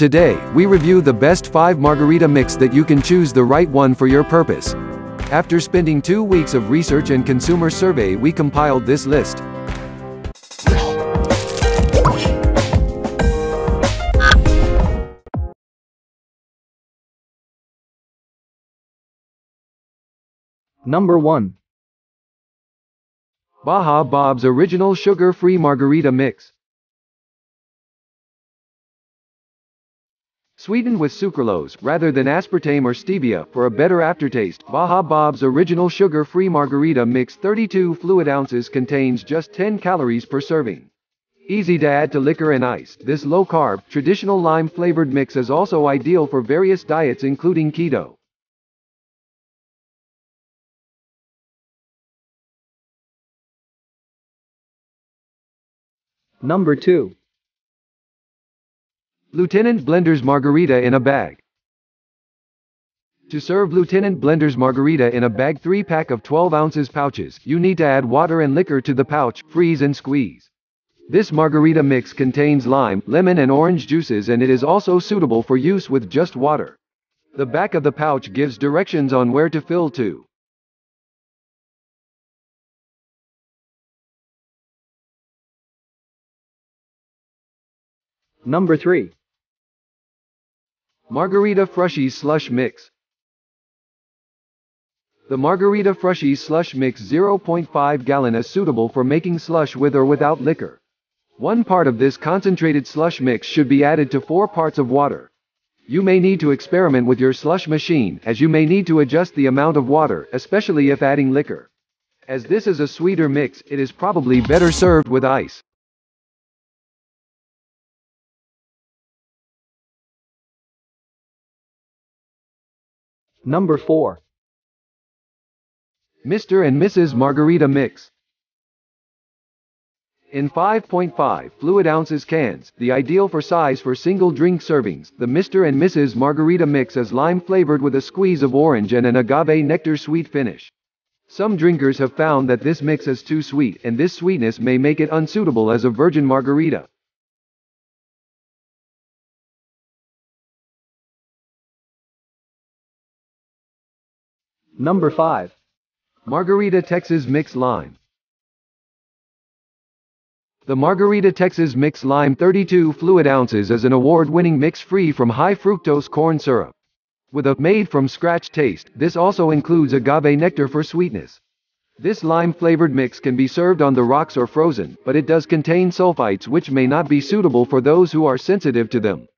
Today, we review the best 5 margarita mix that you can choose the right one for your purpose. After spending 2 weeks of research and consumer survey, we compiled this list. Number 1. Baja Bob's Original Sugar-Free Margarita Mix. Sweetened with sucralose, rather than aspartame or stevia, for a better aftertaste, Baja Bob's Original Sugar-Free Margarita Mix 32 fluid ounces contains just 10 calories per serving. Easy to add to liquor and ice, this low-carb, traditional lime-flavored mix is also ideal for various diets including keto. Number 2. Lieutenant Blender's Margarita in a Bag. To serve Lieutenant Blender's Margarita in a bag 3-pack of 12 ounces pouches, you need to add water and liquor to the pouch, freeze and squeeze. This margarita mix contains lime, lemon and orange juices, and it is also suitable for use with just water. The back of the pouch gives directions on where to fill to. Number 3. Margarita Frusheez Slush Mix. The Margarita Frusheez Slush Mix 0.5 gallon is suitable for making slush with or without liquor. 1 part of this concentrated slush mix should be added to 4 parts of water. You may need to experiment with your slush machine, as you may need to adjust the amount of water, especially if adding liquor. As this is a sweeter mix, it is probably better served with ice. Number 4. Mr. and Mrs. Margarita Mix. In 5.5 fluid ounces cans, the ideal for size for single drink servings, the Mr. and Mrs. Margarita Mix is lime flavored with a squeeze of orange and an agave nectar sweet finish. Some drinkers have found that this mix is too sweet, and this sweetness may make it unsuitable as a virgin margarita. Number 5. Margarita Texas Mix Lime. The Margarita Texas Mix Lime 32 fluid ounces is an award-winning mix free from high fructose corn syrup. With a made-from-scratch taste, this also includes agave nectar for sweetness. This lime-flavored mix can be served on the rocks or frozen, but it does contain sulfites which may not be suitable for those who are sensitive to them.